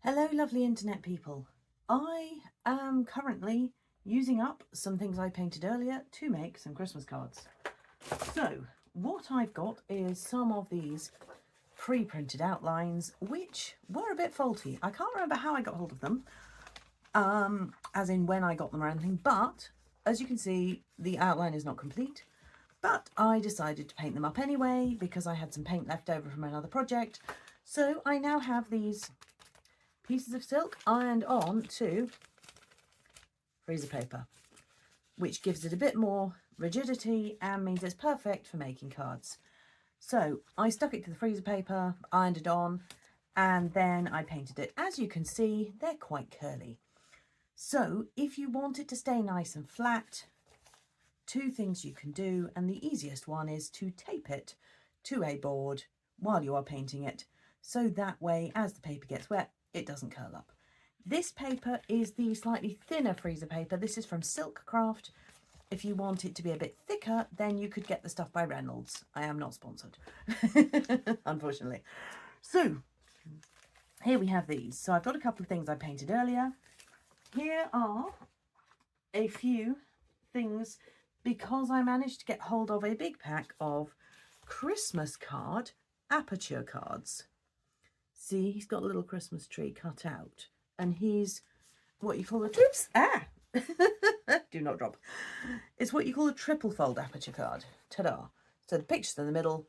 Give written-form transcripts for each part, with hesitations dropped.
Hello lovely internet people. I am currently using up some things I painted earlier to make some Christmas cards. So what I've got is some of these pre-printed outlines which were a bit faulty. I can't remember how I got hold of them, as in when I got them or anything, but as you can see the outline is not complete. But I decided to paint them up anyway because I had some paint left over from another project. So I now have these pieces of silk ironed on to freezer paper, which gives it a bit more rigidity and means it's perfect for making cards. So I stuck it to the freezer paper, ironed it on, and then I painted it. As you can see, they're quite curly. So if you want it to stay nice and flat, two things you can do, and the easiest one is to tape it to a board while you are painting it, so that way as the paper gets wet it doesn't curl up. This paper is the slightly thinner freezer paper. This is from Silk Craft. If you want it to be a bit thicker, then you could get the stuff by Reynolds. I am not sponsored, unfortunately. So here we have these. So I've got a couple of things I painted earlier. Here are a few things because I managed to get hold of a big pack of Christmas card aperture cards. See, he's got a little Christmas tree cut out, and he's what you call a oops, do not drop. It's what you call a triple fold aperture card. Ta-da! So the picture's in the middle,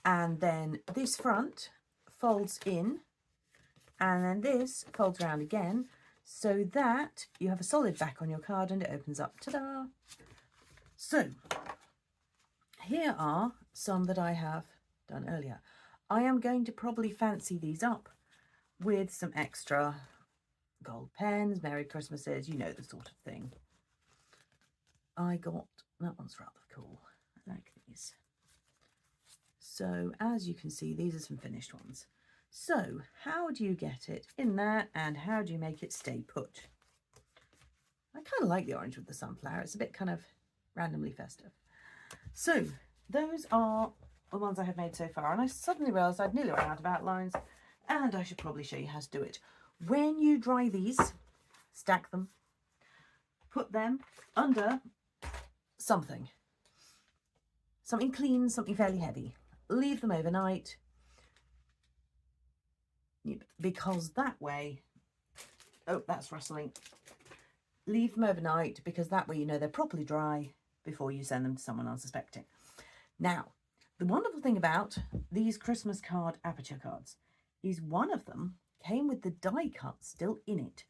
and then this front folds in, and then this folds around again, so that you have a solid back on your card and it opens up. Ta-da! So here are some that I have done earlier. I am going to probably fancy these up with some extra gold pens, Merry Christmases, you know, the sort of thing. I got, that one's rather cool, I like these. So as you can see, these are some finished ones. So how do you get it in there and how do you make it stay put? I kind of like the orange with the sunflower, it's a bit kind of randomly festive. So those are the ones I have made so far, and I suddenly realised I'd nearly run out of outlines and I should probably show you how to do it. When you dry these, stack them, put them under something clean, something fairly heavy. Leave them overnight because that way, oh that's rustling, leave them overnight because that way you know they're properly dry before you send them to someone unsuspecting. Now, the wonderful thing about these Christmas card aperture cards is one of them came with the die cut still in it.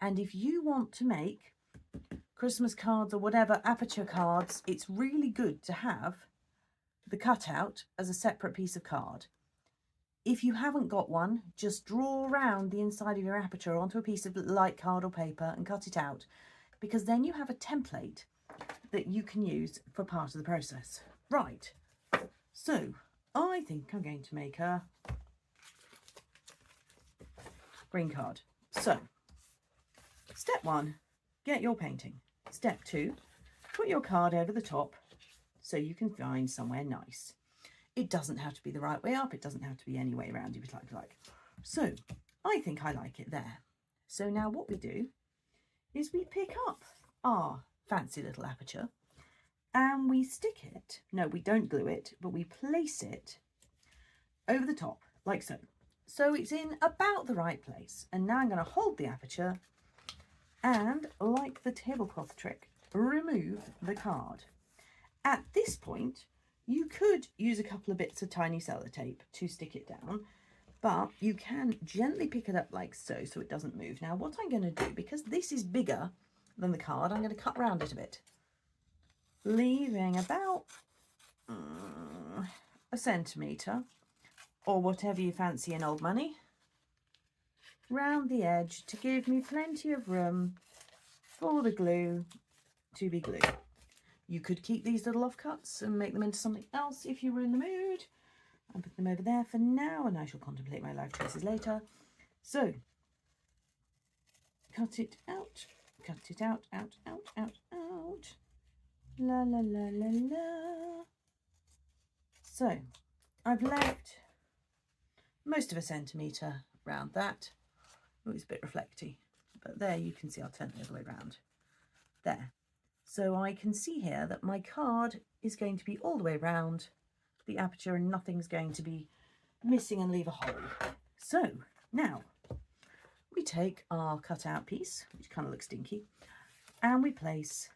And if you want to make Christmas cards or whatever aperture cards, it's really good to have the cutout as a separate piece of card. If you haven't got one, just draw around the inside of your aperture onto a piece of light card or paper and cut it out, because then you have a template that you can use for part of the process. Right, so I think I'm going to make a green card. So step 1, get your painting. Step 2, put your card over the top so you can find somewhere nice. It doesn't have to be the right way up, it doesn't have to be any way around if you like. So I think I like it there. So now what we do is we pick up our fancy little aperture and we stick it, no we don't glue it, but we place it over the top like so. So it's in about the right place. And now I'm going to hold the aperture and, like the tablecloth trick, remove the card. At this point, you could use a couple of bits of tiny sellotape to stick it down, but you can gently pick it up like so, so it doesn't move. Now what I'm going to do, because this is bigger than the card, I'm going to cut around it a bit, leaving about a centimetre, or whatever you fancy in old money, round the edge to give me plenty of room for the glue to be glued. You could keep these little offcuts and make them into something else if you were in the mood. I'll put them over there for now and I shall contemplate my life choices later. So, cut it out, out. La la la la la. So, I've left most of a centimetre round that. Oh, it's a bit reflecty, but there you can see I'll turn it the other way around. There. So I can see here that my card is going to be all the way around the aperture and nothing's going to be missing and leave a hole. So now we take our cutout piece, which kind of looks stinky, and we place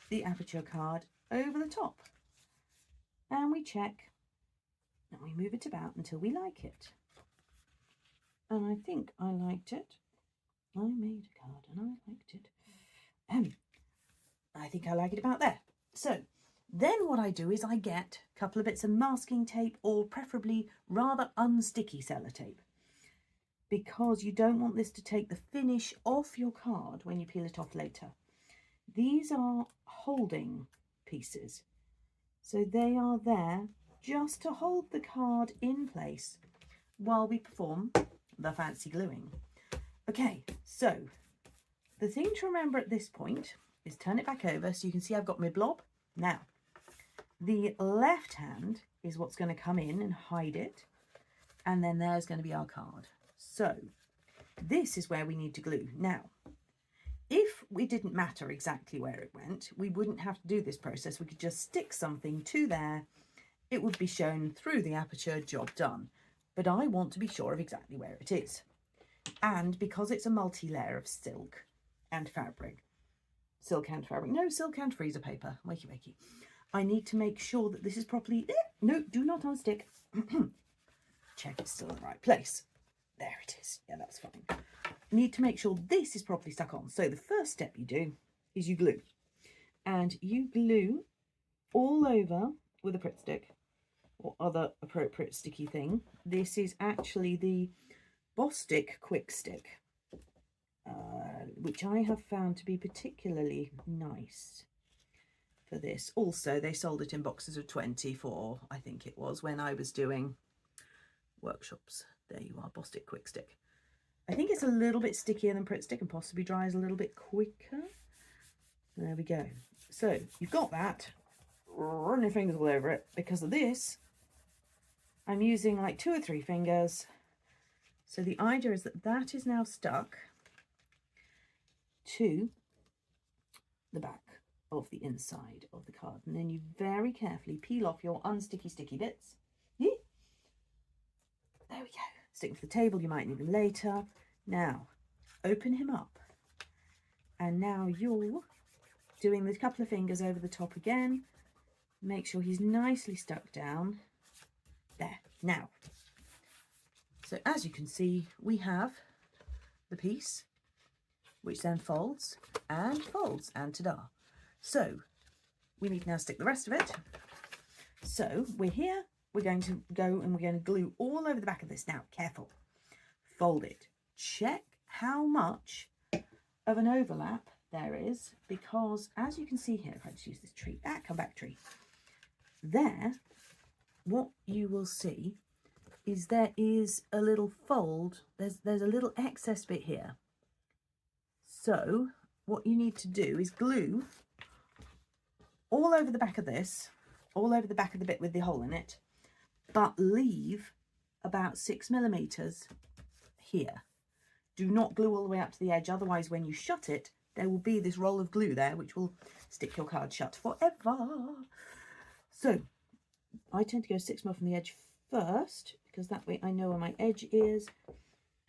the aperture card over the top. And we check and we move it about until we like it. And I think I liked it. I made a card and I liked it. I think I like it about there. So then what I do is I get a couple of bits of masking tape, or preferably rather unsticky sellotape, because you don't want this to take the finish off your card when you peel it off later. These are holding pieces, so they are there just to hold the card in place while we perform the fancy gluing. Okay, so the thing to remember at this point is turn it back over so you can see I've got my blob. Now, the left hand is what's going to come in and hide it, and then there's going to be our card. So this is where we need to glue. Now, if it didn't matter exactly where it went, we wouldn't have to do this process. We could just stick something to there. It would be shown through the aperture, job done. But I want to be sure of exactly where it is. And because it's a multi-layer of silk and fabric, silk and freezer paper, wakey, I need to make sure that this is properly, no, do not unstick. Check it's still in the right place. There it is. Yeah, that's fine. Need to make sure this is properly stuck on. So the first step you do is you glue. And you glue all over with a Pritt stick or other appropriate sticky thing. This is actually the Bostik Quick Stick, which I have found to be particularly nice for this. Also, they sold it in boxes of 24, I think it was, when I was doing workshops. There you are, Bostik Quick Stick. I think it's a little bit stickier than Pritt Stick and possibly dries a little bit quicker. There we go. So you've got that. Run your fingers all over it. Because of this, I'm using like 2 or 3 fingers. So the idea is that that is now stuck to the back of the inside of the card. And then you very carefully peel off your unsticky sticky bits. Yeah. There we go. Stick them to the table, you might need them later. Now, open him up. And now you're doing the couple of fingers over the top again. Make sure he's nicely stuck down. There. Now, so as you can see, we have the piece, which then folds, and ta-da. So we need to now stick the rest of it. So we're here, we're going to go and we're going to glue all over the back of this. Now, careful, fold it. Check how much of an overlap there is, because as you can see here, if I just use this tree, come back tree, there, what you will see is there is a little fold, there's a little excess bit here. So what you need to do is glue all over the back of this, all over the back of the bit with the hole in it, but leave about 6 millimeters here. Do not glue all the way up to the edge, otherwise when you shut it, there will be this roll of glue there which will stick your card shut forever. So I tend to go 6 mil from the edge first, because that way I know where my edge is,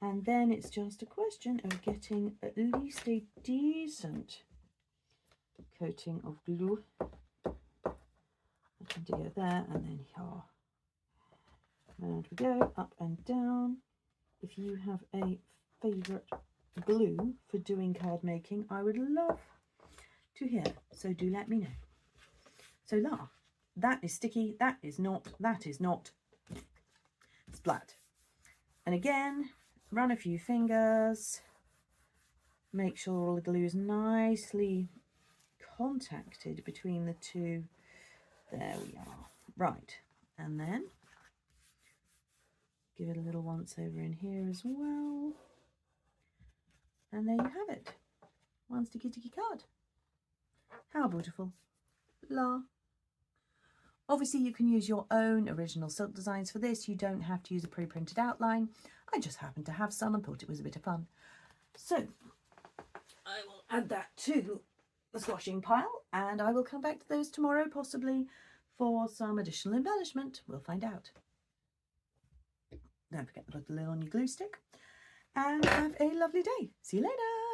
and then it's just a question of getting at least a decent coating of glue. I tend to go there, and then here. And we go up and down. If you have a favourite glue for doing card making, I would love to hear, so do let me know. So la, that is sticky, that is not splat. And again, run a few fingers, make sure all the glue is nicely contacted between the two. There we are. Right, and then give it a little once over in here as well. And there you have it. One sticky card. How beautiful. La. Obviously you can use your own original silk designs for this. You don't have to use a pre-printed outline. I just happened to have some and thought it was a bit of fun. So I will add that to the squashing pile, and I will come back to those tomorrow, possibly for some additional embellishment. We'll find out. Don't forget to put the lid on your glue stick, and have a lovely day. See you later.